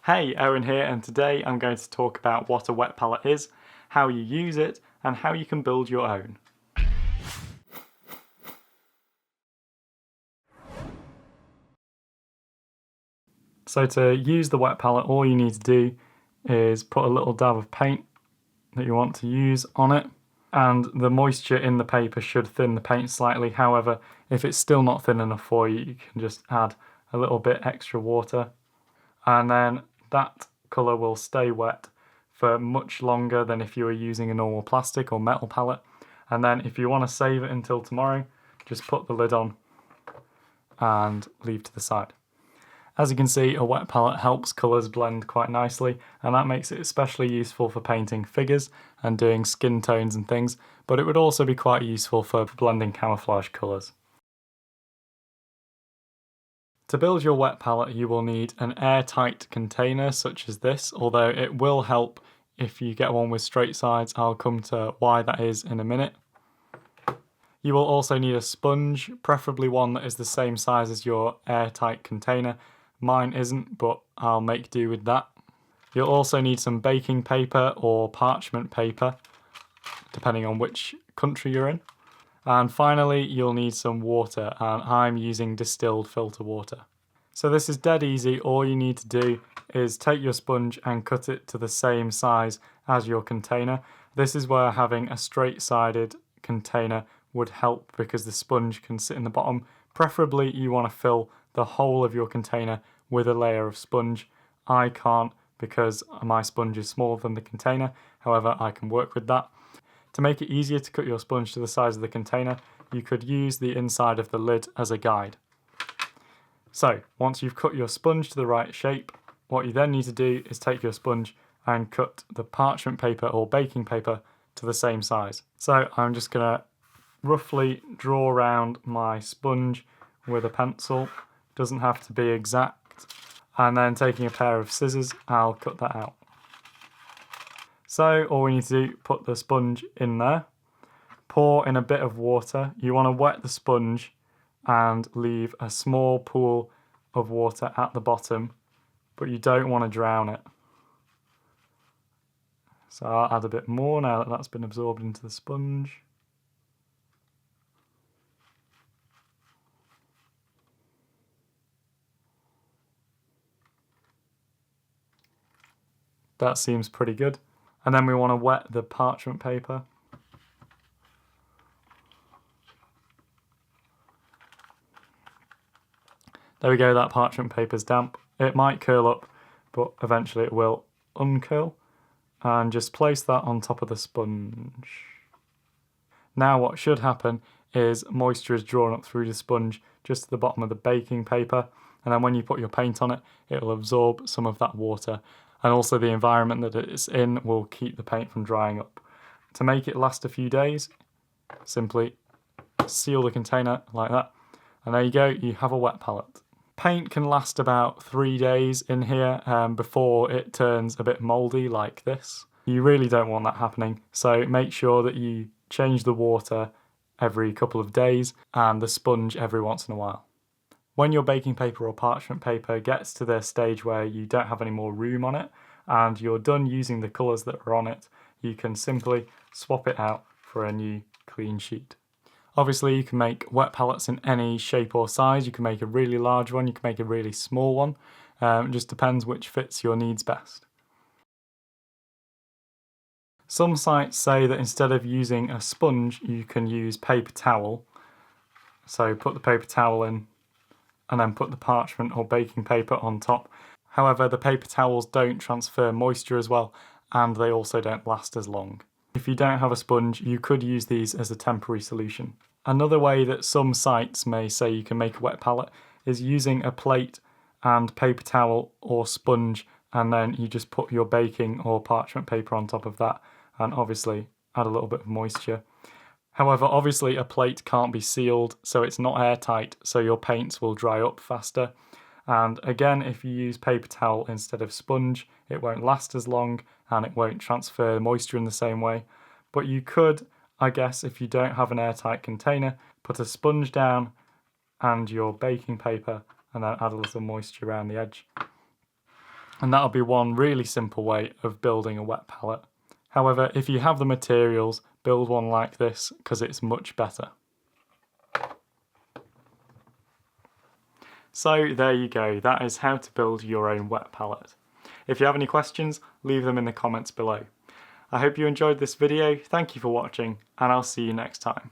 Hey, Owen here, and today I'm going to talk about what a wet palette is, how you use it, and how you can build your own. So to use the wet palette, all you need to do is put a little dab of paint that you want to use on it, and the moisture in the paper should thin the paint slightly. However, if it's still not thin enough for you, you can just add a little bit extra water, and then that colour will stay wet for much longer than if you were using a normal plastic or metal palette. And then if you want to save it until tomorrow, just put the lid on and leave to the side. As you can see, a wet palette helps colours blend quite nicely, and that makes it especially useful for painting figures and doing skin tones and things, but it would also be quite useful for blending camouflage colours. To build your wet palette, you will need an airtight container such as this, although it will help if you get one with straight sides. I'll come to why that is in a minute. You will also need a sponge, preferably one that is the same size as your airtight container. Mine isn't, but I'll make do with that. You'll also need some baking paper or parchment paper, depending on which country you're in. And finally, you'll need some water, and I'm using distilled filter water. So this is dead easy. All you need to do is take your sponge and cut it to the same size as your container. This is where having a straight-sided container would help, because the sponge can sit in the bottom. Preferably you want to fill the whole of your container with a layer of sponge. I can't because my sponge is smaller than the container. However, I can work with that. To make it easier to cut your sponge to the size of the container, you could use the inside of the lid as a guide. So, once you've cut your sponge to the right shape, what you then need to do is take your sponge and cut the parchment paper or baking paper to the same size. So I'm just going to roughly draw around my sponge with a pencil. Doesn't have to be exact. And then taking a pair of scissors, I'll cut that out. So all we need to do, put the sponge in there, pour in a bit of water. You want to wet the sponge and leave a small pool of water at the bottom, but you don't want to drown it. So I'll add a bit more now that that's been absorbed into the sponge. That seems pretty good. And then we want to wet the parchment paper. There we go, that parchment paper's damp. It might curl up, but eventually it will uncurl. And just place that on top of the sponge. Now what should happen is moisture is drawn up through the sponge just to the bottom of the baking paper, and then when you put your paint on it, it will absorb some of that water, and also the environment that it's in will keep the paint from drying up. To make it last a few days, simply seal the container like that, and there you go, you have a wet palette. Paint can last about 3 days in here before it turns a bit mouldy like this. You really don't want that happening, so make sure that you change the water every couple of days and the sponge every once in a while. When your baking paper or parchment paper gets to the stage where you don't have any more room on it and you're done using the colours that are on it, you can simply swap it out for a new clean sheet. Obviously you can make wet palettes in any shape or size. You can make a really large one, you can make a really small one. It just depends which fits your needs best. Some sites say that instead of using a sponge, you can use paper towel. So put the paper towel in and then put the parchment or baking paper on top. However, the paper towels don't transfer moisture as well, and they also don't last as long. If you don't have a sponge, you could use these as a temporary solution. Another way that some sites may say you can make a wet palette is using a plate and paper towel or sponge, and then you just put your baking or parchment paper on top of that, and obviously add a little bit of moisture. However, obviously a plate can't be sealed, so it's not airtight, so your paints will dry up faster. And again, if you use paper towel instead of sponge, it won't last as long and it won't transfer moisture in the same way. But you could, I guess, if you don't have an airtight container, put a sponge down and your baking paper and then add a little moisture around the edge. And that'll be one really simple way of building a wet pallet. However, if you have the materials, build one like this because it's much better. So there you go, that is how to build your own wet pallet. If you have any questions, leave them in the comments below. I hope you enjoyed this video, thank you for watching, and I'll see you next time.